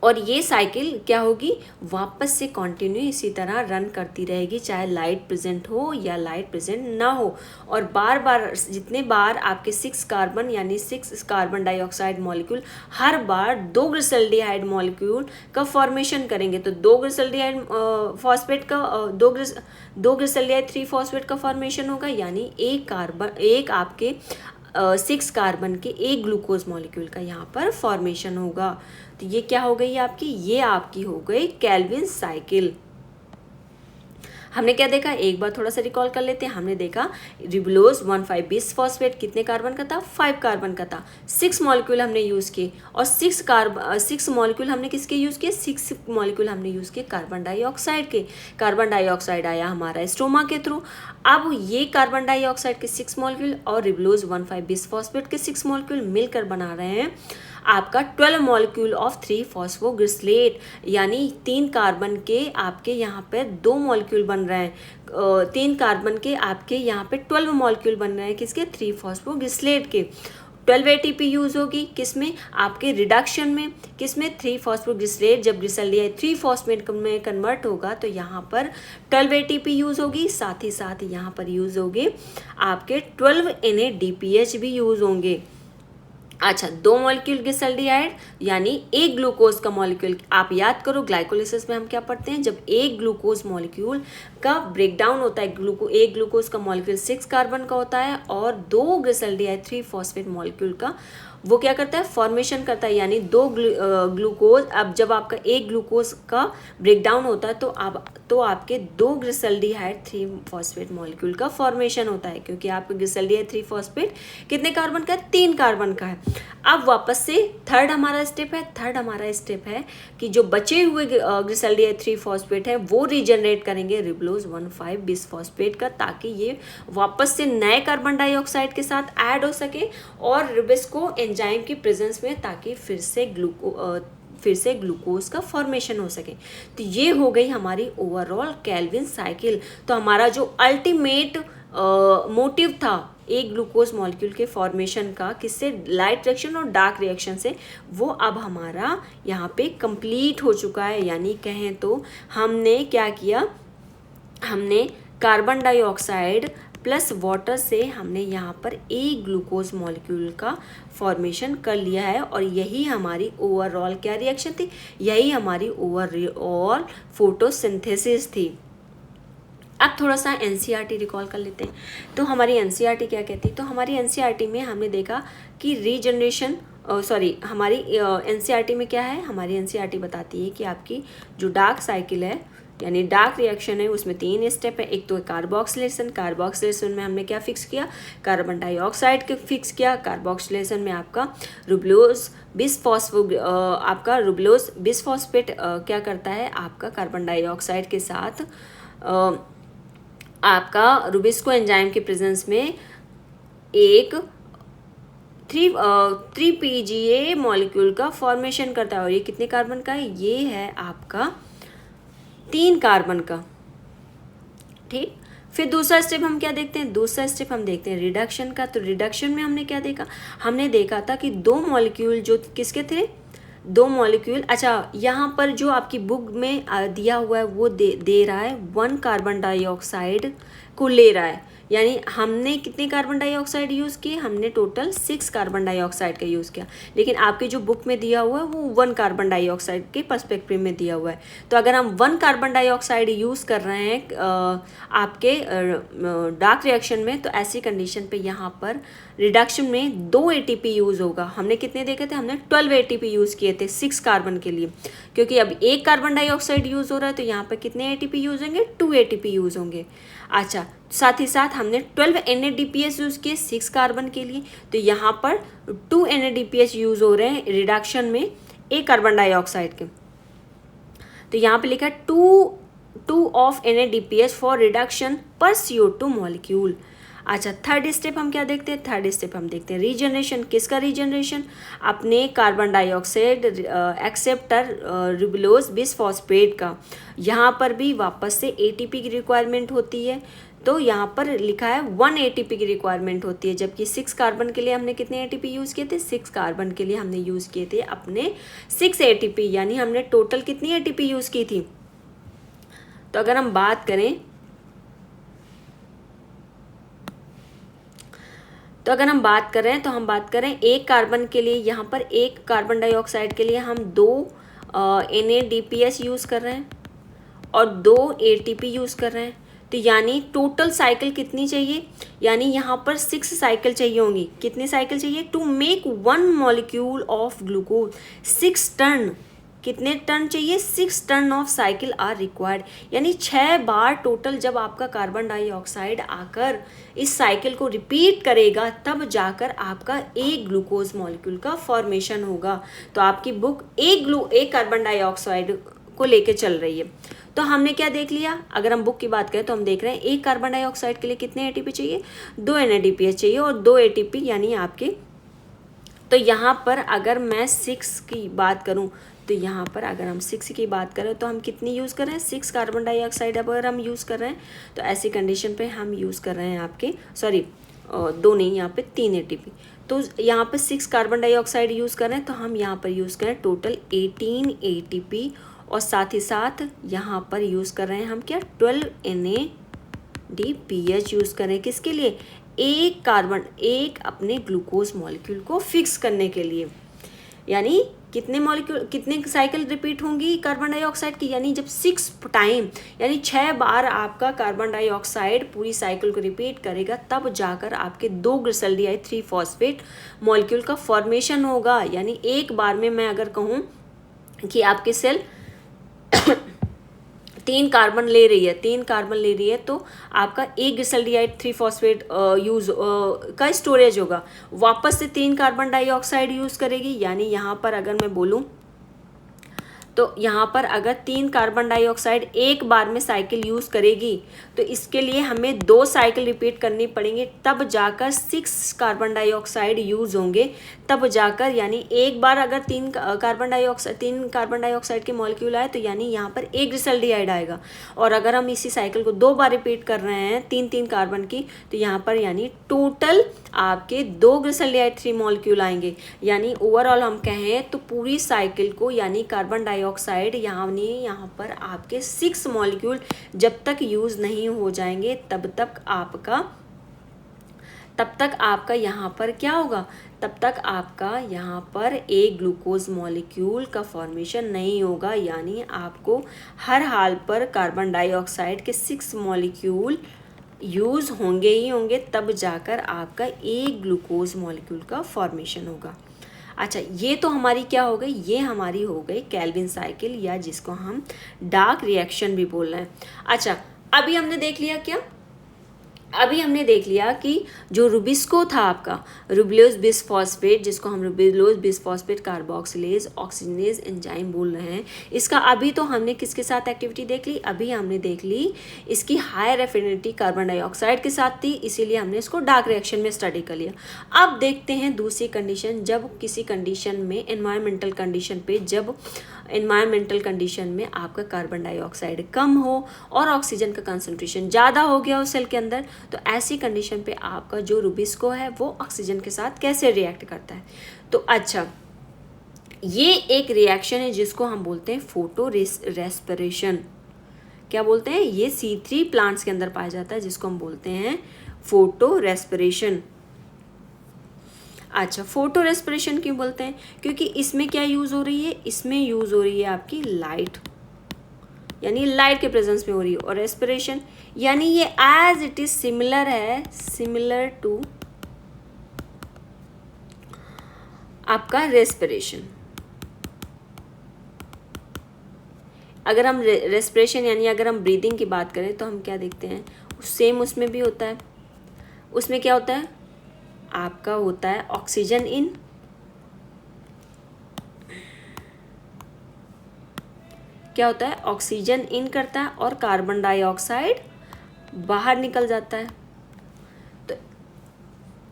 [SPEAKER 1] और ये साइकिल क्या होगी, वापस से कंटिन्यू इसी तरह रन करती रहेगी, चाहे लाइट प्रेजेंट हो या लाइट प्रेजेंट ना हो। और बार बार जितने बार आपके 6 कार्बन यानी 6 कार्बन डाइऑक्साइड मॉलिक्यूल हर बार 2 ग्लिसरॉल्डिहाइड मॉलिक्यूल का फॉर्मेशन करेंगे, तो 2 ग्लिसरॉल्डिहाइड फॉस्फेट का 2 ग्लिसरॉल्डिहाइड 3 फॉस्फेट का फॉर्मेशन होगा, यानी एक आपके 6 कार्बन के एक ग्लूकोज मॉलिक्यूल का यहाँ पर फॉर्मेशन होगा। तो ये क्या हो गई आपकी, ये आपकी हो गई केल्विन साइकिल। हमने क्या देखा, एक बार थोड़ा सा रिकॉल कर लेते हैं। हमने देखा रिबुलोज 1,5 बिसफॉस्फेट कितने कार्बन का था, 5 कार्बन का था। 6 मॉलिक्यूल हमने यूज़ किए और 6 मॉलिक्यूल हमने किसके यूज़ किए, 6 मॉलिक्यूल हमने यूज़ किए कार्बन डाइऑक्साइड के। कार्बन डाइऑक्साइड आया हमारा स्ट्रोमा के थ्रू। अब ये कार्बन डाइऑक्साइड के 6 मॉलिक्यूल और रिबुलोज 1,5 बिसफॉस्फेट के 6 मॉलिक्यूल मिलकर बना रहे हैं आपका 12 मॉलिक्यूल ऑफ 3 फॉस्फोग्लिसरेट, यानी 3 कार्बन के आपके यहाँ पे 2 मॉलिक्यूल बन रहे हैं। 3 कार्बन के आपके यहाँ पे 12 मॉलिक्यूल बन रहे हैं किसके, 3 फॉस्फोग्लिसरेट के। 12 ATP यूज़ होगी किसमें, आपके रिडक्शन में, किसमें, 3 फॉस्फोग्लिसरेट जब ग्लिसरॉल्डिहाइड 3 फॉस्फेट में कन्वर्ट होगा तो यहाँ पर 12 ATP यूज़ होगी। साथ ही साथ यहाँ पर यूज़ होंगे आपके 12 NADPH भी यूज़ होंगे। अच्छा, 2 मॉलिक्यूल ग्लिसरॉल्डिहाइड यानी एक ग्लूकोज का मॉलिक्यूल। आप याद करो ग्लाइकोलिसिस में हम क्या पढ़ते हैं, जब एक ग्लूकोज मॉलिक्यूल का ब्रेकडाउन होता है, एक ग्लूकोज का मॉलिक्यूल 6 कार्बन का होता है और 2 ग्लिसरॉल्डिहाइड 3 फॉस्फेट मॉलिक्यूल का वो क्या करता है, फॉर्मेशन करता है, यानी 2 ग्लूकोज। अब जब आपका एक ग्लूकोज का ब्रेकडाउन होता है तो आपके 2 ग्लिसरॉल्डिहाइड 3 फॉस्फेट मॉलिक्यूल का फॉर्मेशन होता है, क्योंकि आपका ग्लिसरॉल्डिहाइड 3 फॉस्फेट कितने कार्बन का है, 3 कार्बन का है। अब वापस से थर्ड हमारा स्टेप है कि जो बचे हुए ग्लिसरॉल्डिहाइड 3 फॉस्फेट है वो रीजनरेट करेंगे रिबुलोज 1,5 बिसफॉस्फेट का, ताकि ये वापस से नए कार्बन डाइऑक्साइड के साथ ऐड हो सके और रिबस को एंजाइम की प्रेजेंस में, ताकि फिर से फिर से ग्लूकोज का फॉर्मेशन हो सके। तो ये हो गई हमारी ओवरऑल केल्विन साइकिल। तो हमारा जो अल्टीमेट मोटिव था एक ग्लूकोज मॉलिक्यूल के फॉर्मेशन का, किससे, लाइट रिएक्शन और डार्क रिएक्शन से, वो अब हमारा यहाँ पे कंप्लीट हो चुका है। यानी कहें तो हमने क्या किया, हमने कार्बन डाइऑक्साइड प्लस वाटर से हमने यहाँ पर एक ग्लूकोज मॉलिक्यूल का फॉर्मेशन कर लिया है। और यही हमारी ओवरऑल क्या रिएक्शन थी, यही हमारी ओवरऑल फोटोसिंथेसिस थी। अब थोड़ा सा एनसीईआरटी रिकॉल कर लेते हैं। तो हमारी एनसीईआरटी क्या कहती है, तो हमारी एनसीईआरटी में हमने देखा कि रीजनरेशन हमारी एनसीईआरटी में क्या है, हमारी एनसीईआरटी बताती है कि आपकी जो डार्क साइकिल है यानी डार्क रिएक्शन है उसमें 3 स्टेप है। एक तो कार्बोक्सिलेशन, कार्बोक्सिलेशन में हमने क्या फिक्स किया, कार्बन डाइऑक्साइड के फिक्स किया। कार्बोक्सिलेशन में आपका रुबलोज बिसफॉस्फेट क्या करता है, आपका कार्बन डाइऑक्साइड के साथ आपका रुबिस्को एंजाइम के प्रेजेंस में एक 3PGA मॉलिक्यूल का फॉर्मेशन करता है। और ये कितने कार्बन का है, ये है आपका 3 कार्बन का। ठीक, फिर दूसरा स्टेप हम क्या देखते हैं, दूसरा स्टेप हम देखते हैं रिडक्शन का। तो रिडक्शन में हमने क्या देखा, हमने देखा था कि 2 मॉलिक्यूल जो किसके थे, 2 मॉलिक्यूल, अच्छा यहाँ पर जो आपकी बुक में दिया हुआ है वो दे रहा है 1 कार्बन डाइऑक्साइड को ले रहा है। यानी हमने कितने कार्बन डाइऑक्साइड यूज़ किए, हमने टोटल 6 कार्बन डाइऑक्साइड का यूज़ किया। लेकिन आपकी जो बुक में दिया हुआ है वो 1 कार्बन डाइऑक्साइड के पर्सपेक्टिव में दिया हुआ है। तो अगर हम 1 कार्बन डाइऑक्साइड यूज़ कर रहे हैं आपके डार्क रिएक्शन में, तो ऐसी कंडीशन पे यहाँ पर रिडक्शन में 2 ATP यूज़ होगा। हमने कितने देखे थे, हमने 12 ATP यूज़ किए थे 6 कार्बन के लिए, क्योंकि अब 1 कार्बन डाइऑक्साइड यूज़ हो रहा है तो यहाँ पर कितने ATP यूज़ होंगे, 2 ATP यूज़ होंगे। अच्छा, साथ ही साथ हमने 12 NADPH यूज़ किए 6 कार्बन के लिए, तो यहाँ पर 2 NADPH यूज़ हो रहे हैं रिडक्शन में 1 कार्बन डाइऑक्साइड के। तो यहाँ पे लिखा है 2 ऑफ NADPH फॉर रिडक्शन पर CO2 मॉलिक्यूल। अच्छा, थर्ड स्टेप हम क्या देखते हैं, थर्ड स्टेप हम देखते हैं रीजनरेशन। किसका रीजनरेशन, अपने कार्बन डाइऑक्साइड एक्सेप्टर रुबलोज बिसफॉस्फेट का। यहाँ पर भी वापस से ATP की रिक्वायरमेंट होती है। तो यहाँ पर लिखा है 1 ATP की रिक्वायरमेंट होती है, जबकि 6 कार्बन के लिए हमने कितने ATP यूज़ किए थे, 6 कार्बन के लिए हमने यूज़ किए थे अपने 6 ATP। यानी हमने टोटल कितनी ATP यूज़ की थी। तो अगर हम बात करें तो हम बात करें 1 कार्बन के लिए, यहाँ पर 1 कार्बन डाइऑक्साइड के लिए हम 2 NADPH यूज़ कर रहे हैं और 2 ATP यूज़ कर रहे हैं। तो यानी टोटल साइकिल कितनी चाहिए, यानी यहाँ पर 6 साइकिल चाहिए होंगी। कितनी साइकिल चाहिए, to make 1 molecule of glucose 6 turn. कितने टन चाहिए, 6 turn of cycle are required. यानी 6 बार टोटल जब आपका कार्बन डाइऑक्साइड आकर इस साइकिल को रिपीट करेगा तब जाकर आपका एक ग्लूकोज मॉलिक्यूल का फॉर्मेशन होगा। तो आपकी बुक एक कार्बन डाइऑक्साइड को लेके चल रही है। तो हमने क्या देख लिया, अगर हम बुक की बात करें तो हम देख रहे हैं 1 कार्बन डाइऑक्साइड के लिए कितने ATP चाहिए, 2 NADPH चाहिए और 2 ATP यानी आपके। तो यहाँ पर अगर मैं 6 की बात करूँ तो यहाँ पर अगर हम 6 की बात करें तो हम कितनी यूज़ कर रहे हैं, 6 कार्बन डाइऑक्साइड अगर हम यूज़ कर रहे हैं तो ऐसी कंडीशन पे हम यूज़ कर रहे हैं आपके 2 नहीं, यहाँ पे 3 ATP। तो यहाँ पे 6 कार्बन डाइऑक्साइड यूज़ कर रहे हैं तो हम यहाँ पर यूज़ करें टोटल 18 ATP और साथ ही साथ यहाँ पर यूज़ कर रहे हैं हम क्या, 12 NADPH यूज़ करें। किसके लिए, एक अपने ग्लूकोज मॉलिक्यूल को फिक्स करने के लिए। यानी कितने साइकिल रिपीट होंगी कार्बन डाइऑक्साइड की, यानी जब 6 टाइम यानी 6 बार आपका कार्बन डाइऑक्साइड पूरी साइकिल को रिपीट करेगा तब जाकर आपके 2 ग्लिसरॉल्डिहाइड 3 फॉस्फेट मॉलिक्यूल का फॉर्मेशन होगा। यानी एक बार में मैं अगर कहूँ कि आपके सेल 3 कार्बन ले रही है तो आपका 1 ग्लिसरॉल्डिहाइड 3 फॉस्फेट यूज़ का स्टोरेज होगा, वापस से 3 कार्बन डाइऑक्साइड यूज़ करेगी। यानी यहाँ पर अगर मैं बोलूँ तो यहाँ पर अगर 3 कार्बन डाइऑक्साइड एक बार में साइकिल यूज़ करेगी तो इसके लिए हमें 2 साइकिल रिपीट करनी पड़ेंगे, तब जाकर 6 कार्बन डाइऑक्साइड यूज़ होंगे, तब जाकर, यानी एक बार अगर 3 कार्बन डाइऑक्साइड के मॉलिक्यूल आए तो यानी यहाँ पर एक ग्लिसरॉल्डिहाइड आएगा। और अगर हम इसी साइकिल को 2 बार रिपीट कर रहे हैं 3 कार्बन की, तो यहाँ पर यानी टोटल आपके 2 ग्लिसरॉल्डिहाइड 3 मॉलिक्यूल आएंगे। यानी ओवरऑल हम कहें तो पूरी साइकिल को, यानी कार्बन डाइऑक्साइड यहाँ पर आपके 6 मॉलिक्यूल जब तक यूज़ नहीं हो जाएंगे तब तक आपका यहाँ पर क्या होगा, तब तक आपका यहाँ पर एक ग्लूकोज मॉलिक्यूल का फॉर्मेशन नहीं होगा। यानी आपको हर हाल पर कार्बन डाइऑक्साइड के 6 मॉलिक्यूल यूज़ होंगे ही होंगे, तब जाकर आपका एक ग्लूकोज मॉलिक्यूल का फॉर्मेशन होगा। अच्छा, ये तो हमारी क्या हो गई, ये हमारी हो गई केल्विन साइकिल, या जिसको हम डार्क रिएक्शन भी बोल रहे हैं। अच्छा, अभी हमने देख लिया कि जो रुबिस्को था आपका, रुबिलोज बिसफॉस्फेट, जिसको हम रुबिलोज बिसफॉस्फेट कार्बोक्सिलेज ऑक्सीजनेज एंजाइम बोल रहे हैं, इसका अभी तो हमने किसके साथ एक्टिविटी देख ली, अभी हमने देख ली इसकी हायर एफिनिटी कार्बन डाइऑक्साइड के साथ थी, इसीलिए हमने इसको डार्क रिएक्शन में स्टडी कर लिया। अब देखते हैं दूसरी कंडीशन, जब किसी कंडीशन में एनवायरमेंटल कंडीशन में आपका कार्बन डाइऑक्साइड कम हो और ऑक्सीजन का कंसंट्रेशन ज़्यादा हो गया हो सेल के अंदर, तो ऐसी कंडीशन पे आपका जो रुबिस्को है वो ऑक्सीजन के साथ कैसे रिएक्ट करता है। तो अच्छा, ये एक रिएक्शन है जिसको हम बोलते हैं फोटो रेस्पिरेशन। क्या बोलते हैं, ये C3 प्लांट्स के अंदर पाया जाता है, जिसको हम बोलते हैं फोटो रेस्पिरेशन। अच्छा, फोटो रेस्पिरेशन क्यों बोलते हैं, क्योंकि इसमें क्या यूज़ हो रही है, इसमें यूज़ हो रही है आपकी लाइट, यानी लाइट के प्रेजेंस में हो रही है। और रेस्पिरेशन यानी ये as it is similar to आपका रेस्पिरेशन। अगर हम रेस्पिरेशन यानी अगर हम ब्रीदिंग की बात करें तो हम क्या देखते हैं, सेम उसमें भी होता है। उसमें क्या होता है, आपका होता है ऑक्सीजन इन, क्या होता है, ऑक्सीजन इन करता है और कार्बन डाइऑक्साइड बाहर निकल जाता है।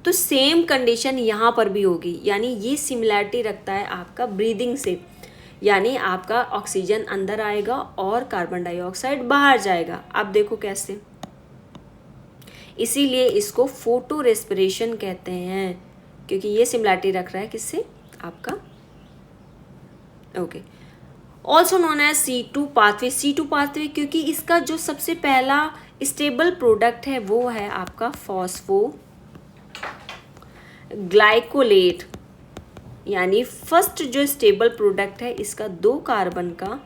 [SPEAKER 1] तो सेम कंडीशन यहाँ पर भी होगी, यानी ये सिमिलैरिटी रखता है आपका ब्रीदिंग से, यानी आपका ऑक्सीजन अंदर आएगा और कार्बन डाइऑक्साइड बाहर जाएगा। अब देखो कैसे, इसीलिए इसको फोटो रेस्पिरेशन कहते हैं, क्योंकि ये सिमिलैरिटी रख रहा है किससे, आपका okay. Also known as C2 pathway. C2 pathway क्योंकि इसका जो सबसे पहला स्टेबल प्रोडक्ट है वो है आपका फॉस्फोग्लाइकोलेट, यानी फर्स्ट जो स्टेबल प्रोडक्ट है इसका 2 कार्बन का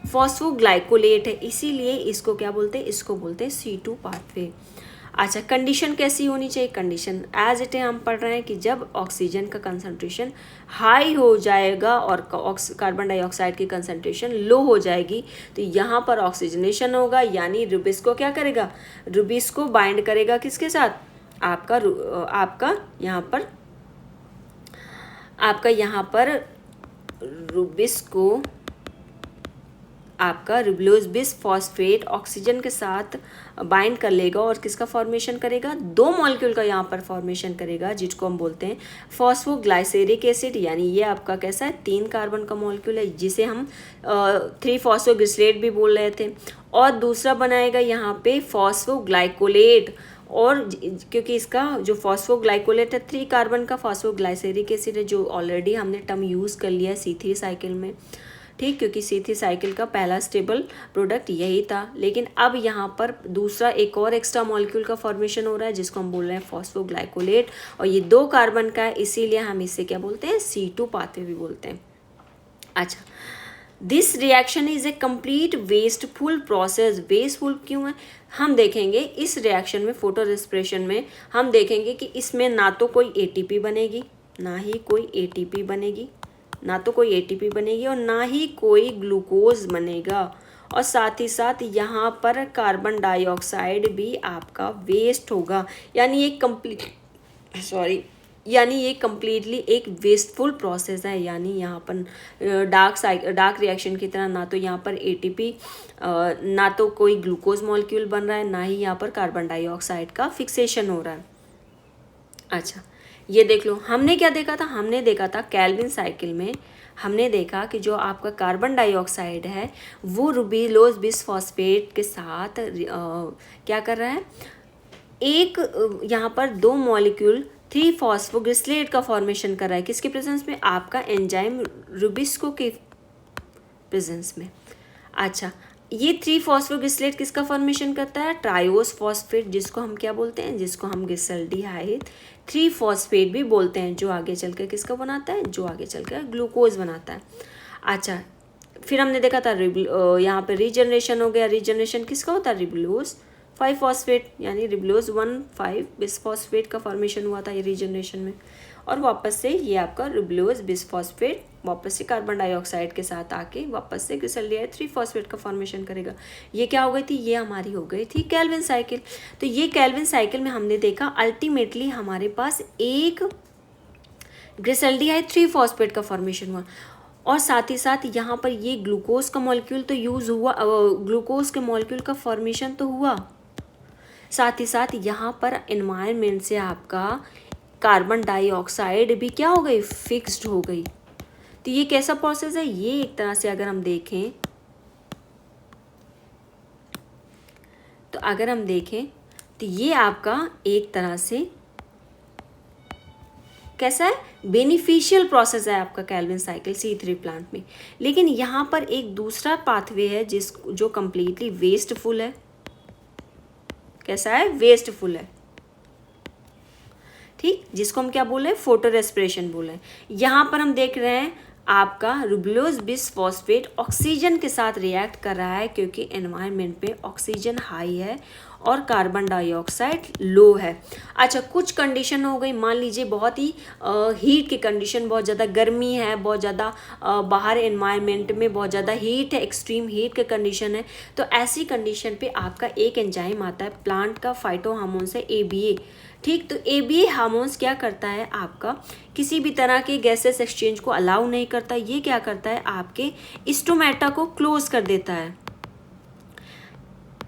[SPEAKER 1] फॉस्फोग्लाइकोलेट है, इसीलिए इसको क्या बोलते हैं, इसको बोलते हैं C2 पाथवे। अच्छा, कंडीशन कैसी होनी चाहिए, कंडीशन एज इट है हम पढ़ रहे हैं कि जब ऑक्सीजन का कंसंट्रेशन हाई हो जाएगा और कार्बन डाइऑक्साइड की कंसंट्रेशन लो हो जाएगी, तो यहाँ पर ऑक्सीजनेशन होगा, यानी रुबिस्को क्या करेगा, रुबिस्को बाइंड करेगा किसके साथ, आपका यहाँ पर रुबिस्को आपका रुबिलोज बिसफॉस्फेट ऑक्सीजन के साथ बाइंड कर लेगा और किसका फॉर्मेशन करेगा, 2 मॉलिक्यूल का यहाँ पर फॉर्मेशन करेगा, जिसको हम बोलते हैं फॉस्फोग्लाइसेरिक एसिड। यानी ये आपका कैसा है, 3 कार्बन का मॉलिक्यूल है, जिसे हम 3 फॉस्फोग्लिसरेट भी बोल रहे थे। और दूसरा बनाएगा यहाँ पे फॉस्फोग्लाइकोलेट, और क्योंकि इसका जो फॉस्फोग्लाइकोलेट है 3 कार्बन का फॉस्फोग्लाइसेरिक एसिड है, जो ऑलरेडी हमने टर्म यूज़ कर लिया है C3 साइकिल में, ठीक, क्योंकि C3 साइकिल का पहला स्टेबल प्रोडक्ट यही था। लेकिन अब यहाँ पर दूसरा एक और एक्स्ट्रा मॉलिक्यूल का फॉर्मेशन हो रहा है, जिसको हम बोल रहे हैं फॉस्फोग्लाइकोलेट, और ये 2 कार्बन का है, इसीलिए हम इसे क्या बोलते हैं, C2 पाथवे भी बोलते हैं। अच्छा, this reaction is a complete wasteful process. Wasteful क्यों है, हम देखेंगे इस रिएक्शन में, फोटो रेस्पिरेशन में हम देखेंगे कि इसमें ना तो कोई ATP बनेगी, ना ही कोई ATP बनेगी, और ना ही कोई ग्लूकोज बनेगा, और साथ ही साथ यहाँ पर कार्बन डाइऑक्साइड भी आपका वेस्ट होगा। यानी एक यानी ये कम्प्लीटली एक वेस्टफुल प्रोसेस है। यानी यहाँ पर डार्क रिएक्शन की तरह ना तो यहाँ पर एटीपी, ना तो कोई ग्लूकोज मॉलिक्यूल बन रहा है, ना ही यहाँ पर कार्बन डाइऑक्साइड का फिक्सेशन हो रहा है। अच्छा, ये देख लो, हमने क्या देखा था? हमने देखा था केल्विन साइकिल में हमने देखा कि जो आपका कार्बन डाइऑक्साइड है वो रुबिलोज बिसफॉस्फेट के साथ क्या कर रहा है, एक यहाँ पर 2 मॉलिक्यूल 3 फॉस्फोग्लिसरेट का फॉर्मेशन कर रहा है। किसके प्रेजेंस में? आपका एंजाइम रुबिस्को के प्रेजेंस में। अच्छा, ये 3 फॉस्फोग्लिसरेट किसका फॉर्मेशन करता है? ट्रायोस फॉस्फेट, जिसको हम क्या बोलते हैं? जिसको हम ग्लिसरॉल्डिहाइड 3 फॉस्फेट भी बोलते हैं, जो आगे चलकर किसका बनाता है? जो आगे चलकर ग्लूकोज बनाता है। अच्छा, फिर हमने देखा था यहाँ पे रीजनरेशन हो गया। रीजनरेशन किसका होता है? रिबुलोज 5 फॉस्फेट, यानी रिबुलोज 1,5 बिसफॉस्फेट का फॉर्मेशन हुआ था ये रीजनरेशन में। और वापस से ये आपका रिबुलोज बिसफॉस्फेट वापस से कार्बन डाइऑक्साइड के साथ आके वापस से ग्लिसरॉल्डिहाइड 3 फॉस्फेट का फॉर्मेशन करेगा। ये क्या हो गई थी? ये हमारी हो गई थी केल्विन साइकिल। तो ये केल्विन साइकिल में हमने देखा अल्टीमेटली हमारे पास एक ग्लिसरॉल्डिहाइड 3 फॉस्फेट का फॉर्मेशन हुआ, और साथ ही साथ यहाँ पर ये ग्लूकोज का मॉलिक्यूल तो यूज़ हुआ, ग्लूकोज के मॉलिक्यूल का फॉर्मेशन तो हुआ, साथ ही साथ यहाँ पर एनवायरनमेंट से आपका कार्बन डाइऑक्साइड भी क्या हो गई? फिक्स्ड हो गई। तो ये कैसा प्रोसेस है? ये एक तरह से अगर हम देखें तो ये आपका एक तरह से कैसा है? बेनिफिशियल प्रोसेस है आपका केल्विन साइकिल C3 प्लांट में। लेकिन यहाँ पर एक दूसरा पाथवे है जो कम्प्लीटली वेस्टफुल है। कैसा है? वेस्टफुल है, ठीक, जिसको हम क्या बोले? फोटो रेस्पिरेशन बोले। यहाँ पर हम देख रहे हैं आपका रुबिलोज बिसफॉस्फेट ऑक्सीजन के साथ रिएक्ट कर रहा है, क्योंकि एनवायरनमेंट पे ऑक्सीजन हाई है और कार्बन डाइऑक्साइड लो है। अच्छा, कुछ कंडीशन हो गई, मान लीजिए बहुत ही हीट की कंडीशन, बहुत ज़्यादा गर्मी है, बहुत ज़्यादा बाहर एनवायरनमेंट में बहुत ज़्यादा हीट है, एक्सट्रीम हीट के कंडीशन है। तो ऐसी कंडीशन पे आपका एक एंजाइम आता है प्लांट का फाइटो हार्मोन से ABA, ठीक। तो ABA हार्मोन्स क्या करता है? आपका किसी भी तरह के गैसेस एक्सचेंज को अलाउ नहीं करता। ये क्या करता है? आपके स्टोमेटा को क्लोज कर देता है।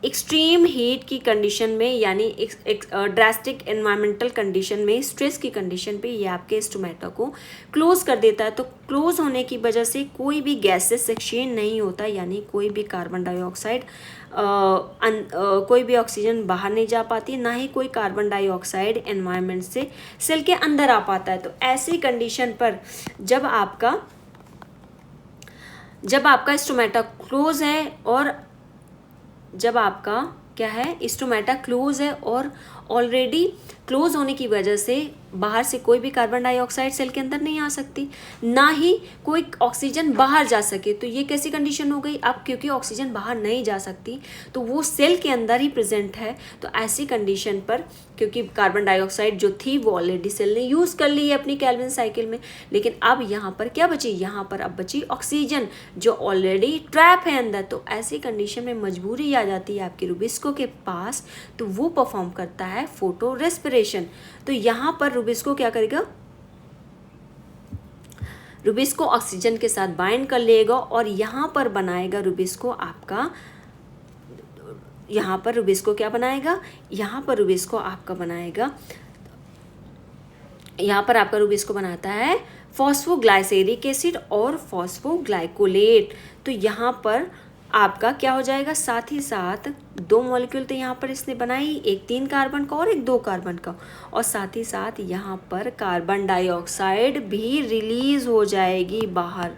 [SPEAKER 1] एक्सट्रीम हीट की कंडीशन में, यानी ड्रास्टिक एनवायरमेंटल कंडीशन में, स्ट्रेस की कंडीशन पे ये आपके स्टोमेटा को क्लोज कर देता है। तो क्लोज होने की वजह से कोई भी गैसेस एक्सचेंज नहीं होता, यानी कोई भी कार्बन डाइऑक्साइड कोई भी ऑक्सीजन बाहर नहीं जा पाती, ना ही कोई कार्बन डाइऑक्साइड एनवायरनमेंट से सेल के अंदर आ पाता है। तो ऐसी कंडीशन पर जब आपका स्टोमेटा क्लोज है, और जब आपका क्या है? स्टोमेटा क्लोज है और ऑलरेडी क्लोज होने की वजह से बाहर से कोई भी कार्बन डाइऑक्साइड सेल के अंदर नहीं आ सकती, ना ही कोई ऑक्सीजन बाहर जा सके। तो ये कैसी कंडीशन हो गई? अब क्योंकि ऑक्सीजन बाहर नहीं जा सकती तो वो सेल के अंदर ही प्रेजेंट है। तो ऐसी कंडीशन पर, क्योंकि कार्बन डाइऑक्साइड जो थी वो ऑलरेडी सेल ने यूज़ कर ली है अपनी केल्विन साइकिल में, लेकिन अब यहाँ पर क्या बची? यहाँ पर अब बची ऑक्सीजन जो ऑलरेडी ट्रैप है अंदर। तो ऐसी कंडीशन में मजबूरी आ जाती है आपके रुबिस्को के पास, तो वो परफॉर्म करता है फोटो रेस्पिरेशन। तो यहाँ पर रुबिस्को क्या करेगा? रुबिस्को ऑक्सीजन के साथ बाइंड कर लेगा और यहाँ पर बनाएगा रुबिस्को आपका, यहाँ पर रुबिस्को क्या बनाएगा? यहाँ पर रुबिस्को आपका बनाएगा, यहाँ पर आपका रुबिस्को बनाता है फॉस्फोग्लाइसेरिक एसिड और फॉस्फोग्लाइकोलेट। तो यहाँ पर आपका क्या हो जाएगा? साथ ही साथ 2 मॉलिक्यूल तो यहाँ पर इसने बनाई, एक 3 कार्बन का और एक 2 कार्बन का, और साथ ही साथ यहाँ पर कार्बन डाइऑक्साइड भी रिलीज हो जाएगी बाहर,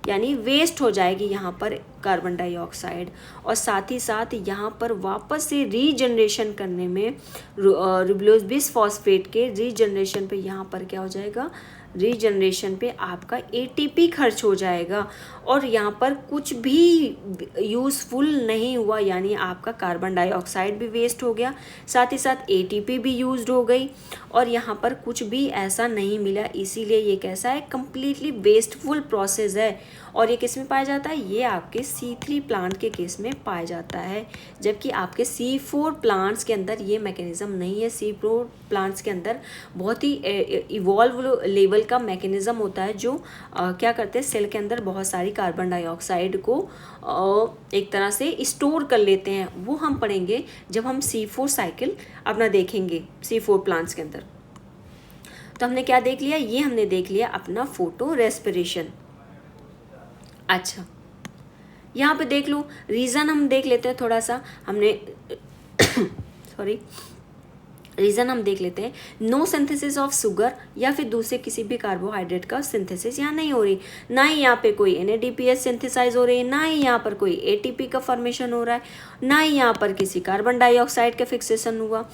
[SPEAKER 1] यानी वेस्ट हो जाएगी यहाँ पर कार्बन डाइऑक्साइड। और साथ ही साथ यहाँ पर वापस से रीजनरेशन करने में रुबिलोज बिसफॉस्फेट के रीजनरेशन पे यहाँ पर क्या हो जाएगा? रीजनरेशन पे आपका ATP खर्च हो जाएगा, और यहाँ पर कुछ भी यूज़फुल नहीं हुआ, यानी आपका कार्बन डाइऑक्साइड भी वेस्ट हो गया, साथ ही साथ ATP भी यूज्ड हो गई, और यहाँ पर कुछ भी ऐसा नहीं मिला। इसीलिए ये कैसा है? कम्प्लीटली वेस्टफुल प्रोसेस है। और ये किस में पाया जाता है, ये आपके C3 प्लांट के केस में पाया जाता है, जबकि आपके C4 प्लांट्स के अंदर ये मैकेनिज्म नहीं है। C4 प्लांट्स के अंदर बहुत ही इवॉल्व लेवल का मैकेनिज्म होता है, जो क्या करते हैं, सेल के अंदर बहुत सारी कार्बन डाइऑक्साइड को एक तरह से स्टोर कर लेते हैं। वो हम पढ़ेंगे जब हम C4 साइकिल अपना देखेंगे C4 प्लांट्स के अंदर। तो हमने क्या देख लिया, ये हमने देख लिया अपना फोटो रेस्पिरेशन। अच्छा, यहाँ पे देख लो, रीज़न हम देख लेते हैं थोड़ा सा, हमने सॉरी रीज़न हम देख लेते हैं। नो सिंथेसिस ऑफ शुगर या फिर दूसरे किसी भी कार्बोहाइड्रेट का सिंथेसिस यहाँ नहीं हो रही, ना ही यहाँ पे कोई NADPH सिंथेसाइज हो रही है, ना ही यहाँ पर कोई ATP का फॉर्मेशन हो रहा है, ना ही यहाँ पर किसी कार्बन डाइऑक्साइड का फिक्सेशन हुआ।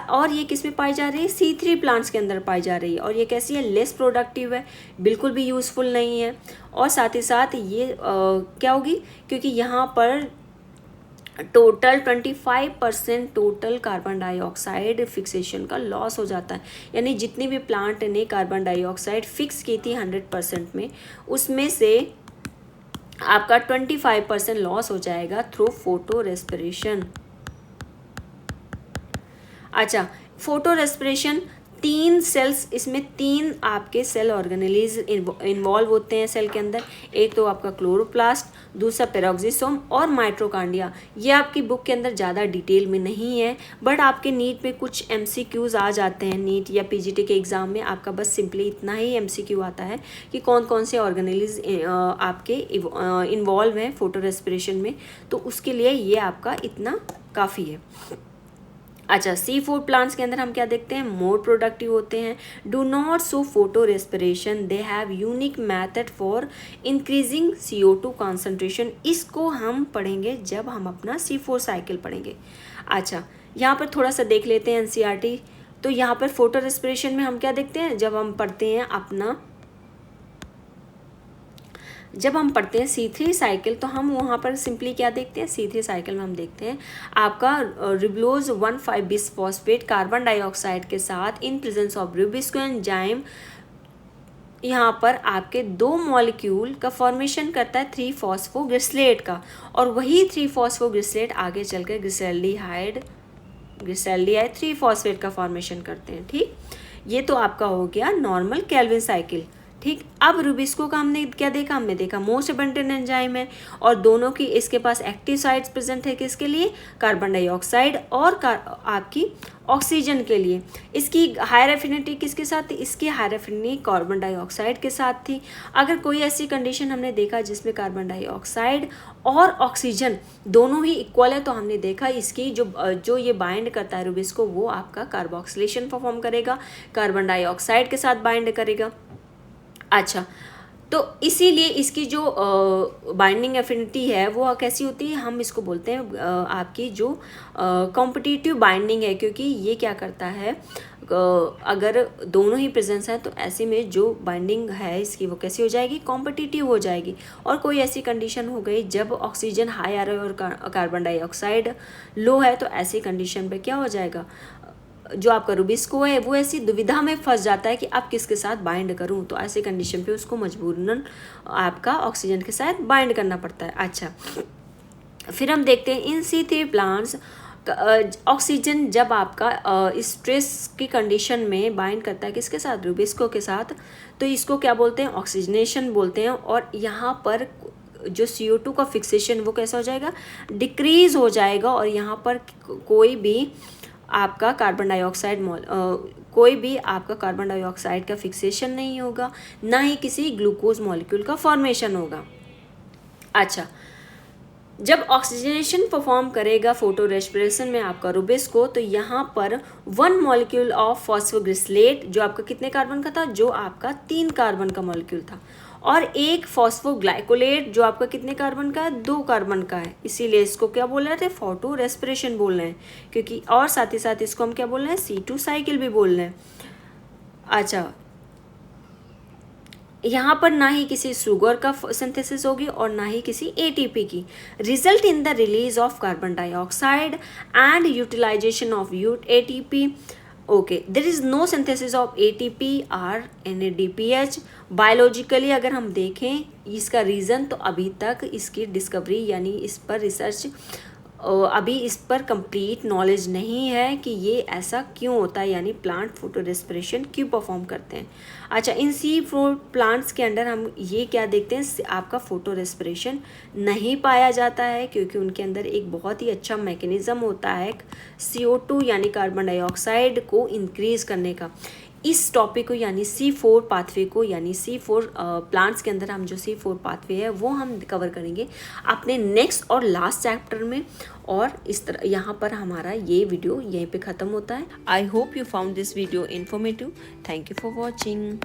[SPEAKER 1] और ये किस में पाई जा रही है, C3 प्लांट्स के अंदर पाई जा रही है। और ये कैसी है, लेस प्रोडक्टिव है, बिल्कुल भी यूज़फुल नहीं है। और साथ ही साथ ये क्या होगी, क्योंकि यहाँ पर total 25% total carbon dioxide fixation का लॉस हो जाता है। यानी जितनी भी प्लांट ने कार्बन डाइऑक्साइड फिक्स की थी 100% में, उसमें से आपका 25% लॉस हो जाएगा थ्रू फोटो रेस्पिरेशन। अच्छा, फोटो रेस्पिरेशन 3 सेल्स, इसमें 3 आपके सेल ऑर्गेनेलीज इन्वॉल्व होते हैं सेल के अंदर। एक तो आपका क्लोरोप्लास्ट, दूसरा पेरोक्सिसोम और माइट्रोकांडिया। ये आपकी बुक के अंदर ज़्यादा डिटेल में नहीं है, बट आपके नीट में कुछ MCQs आ जाते हैं। नीट या PGT के एग्ज़ाम में आपका बस सिंपली इतना ही MCQ आता है कि कौन कौन से ऑर्गेनेलीज आपके इन्वॉल्व हैं फोटो रेस्पिरेशन में, तो उसके लिए ये आपका इतना काफ़ी है। अच्छा, C4 प्लांट्स के अंदर हम क्या देखते हैं, मोर प्रोडक्टिव होते हैं, do not show photo respiration, they have unique method for increasing CO2 concentration. इसको हम पढ़ेंगे जब हम अपना C4 साइकिल पढ़ेंगे। अच्छा, यहाँ पर थोड़ा सा देख लेते हैं NCERT। तो यहाँ पर फोटो रेस्पिरेशन में हम क्या देखते हैं, जब हम पढ़ते हैं C3 साइकिल, तो हम वहाँ पर सिंपली क्या देखते हैं, C3 साइकिल में हम देखते हैं आपका रिब्लोज 1,5-बिसफॉस्फेट कार्बन डाइऑक्साइड के साथ in presence of Rubisco enzyme, यहाँ पर आपके 2 मॉलिक्यूल का फॉर्मेशन करता है 3-फॉस्फोग्लिसरेट का, और वही 3-फॉस्फोग्लिसरेट आगे चलकर ग्लिसरल्डिहाइड 3-फॉस्फेट का फॉर्मेशन करते हैं। ठीक, ये तो आपका हो गया नॉर्मल केल्विन साइकिल। ठीक, अब रुबिस्को का हमने क्या देखा, हमने देखा मोस्ट अबंडेंट एंजाइम है, और दोनों की इसके पास एक्टिव साइट्स प्रेजेंट है, किसके लिए, कार्बन डाइऑक्साइड और आपकी ऑक्सीजन के लिए। इसकी हायर एफिनिटी किसके साथ थी, इसकी हायर एफिनिटी कार्बन डाइऑक्साइड के साथ थी। अगर कोई ऐसी कंडीशन हमने देखा जिसमें कार्बन डाइऑक्साइड और ऑक्सीजन दोनों ही इक्वल है, तो हमने देखा इसकी जो ये बाइंड करता है रुबिस्को, वो आपका कार्बोक्सिलेशन परफॉर्म करेगा, कार्बन डाइऑक्साइड के साथ बाइंड करेगा। अच्छा, तो इसीलिए इसकी जो बाइंडिंग एफिनिटी है वो कैसी होती है, हम इसको बोलते हैं आपकी जो कॉम्पिटिटिव बाइंडिंग है, क्योंकि ये क्या करता है, अगर दोनों ही प्रेजेंस है तो ऐसे में जो बाइंडिंग है इसकी वो कैसी हो जाएगी, कॉम्पिटिटिव हो जाएगी। और कोई ऐसी कंडीशन हो गई जब ऑक्सीजन हाई आ रहा है और कार्बन डाइऑक्साइड लो है, तो ऐसी कंडीशन पे क्या हो जाएगा, जो आपका रुबिस्को है वो ऐसी दुविधा में फंस जाता है कि अब किसके साथ बाइंड करूं, तो ऐसे कंडीशन पे उसको मजबूरन आपका ऑक्सीजन के साथ बाइंड करना पड़ता है। अच्छा, फिर हम देखते हैं इन C3 प्लांट्स ऑक्सीजन जब आपका स्ट्रेस की कंडीशन में बाइंड करता है किसके साथ, रुबिस्को के साथ, तो इसको क्या बोलते हैं, ऑक्सीजनेशन बोलते हैं। और यहाँ पर जो CO2 का फिक्सेशन वो कैसा हो जाएगा, डिक्रीज हो जाएगा, और यहाँ पर कोई भी आपका कार्बन डाइऑक्साइड का फिक्सेशन नहीं होगा, ना ही किसी ग्लूकोज मॉलिक्यूल का फॉर्मेशन होगा। अच्छा, जब ऑक्सीजनेशन परफॉर्म करेगा फोटो रेस्पिरेशन में आपका रुबिस्को, तो यहाँ पर 1 मॉलिक्यूल ऑफ फॉस्फोग्लिसरेट जो आपका कितने कार्बन का था, जो आपका 3 कार्बन का मॉलिक्यूल था, और एक फॉस्फोग्लाइकोलेट जो आपका कितने कार्बन का है, 2 कार्बन का है। इसीलिए इसको क्या बोल रहे थे, फोटो रेस्पिरेशन बोल रहे हैं, क्योंकि और साथ ही साथ इसको हम क्या बोल रहे हैं, C2 साइकिल भी बोल रहे हैं। अच्छा, यहाँ पर ना ही किसी शुगर का सिंथेसिस होगी और ना ही किसी ATP की, result in the release of carbon dioxide and utilisation of ATP। Okay, there is no synthesis of ATP or NADPH। Biologically अगर हम देखें इसका रीज़न, तो अभी तक इसकी डिस्कवरी यानी इस पर रिसर्च अभी इस पर कंप्लीट नॉलेज नहीं है कि ये ऐसा क्यों होता है, यानी प्लांट फोटो रेस्पिरेशन क्यों परफॉर्म करते हैं। अच्छा, इन सी फ्रूट प्लांट्स के अंदर हम ये क्या देखते हैं, आपका फोटो रेस्पिरेशन नहीं पाया जाता है, क्योंकि उनके अंदर एक बहुत ही अच्छा मैकेनिज़्म होता है CO2 यानी कार्बन डाइऑक्साइड को इंक्रीज़ करने का। इस टॉपिक को यानी C4 पाथवे को, यानी C4 प्लांट्स के अंदर हम जो C4 पाथवे है वो हम कवर करेंगे अपने नेक्स्ट और लास्ट चैप्टर में। और इस तरह यहाँ पर हमारा ये वीडियो यहीं पे ख़त्म होता है। I hope you found this video informative. Thank you for watching.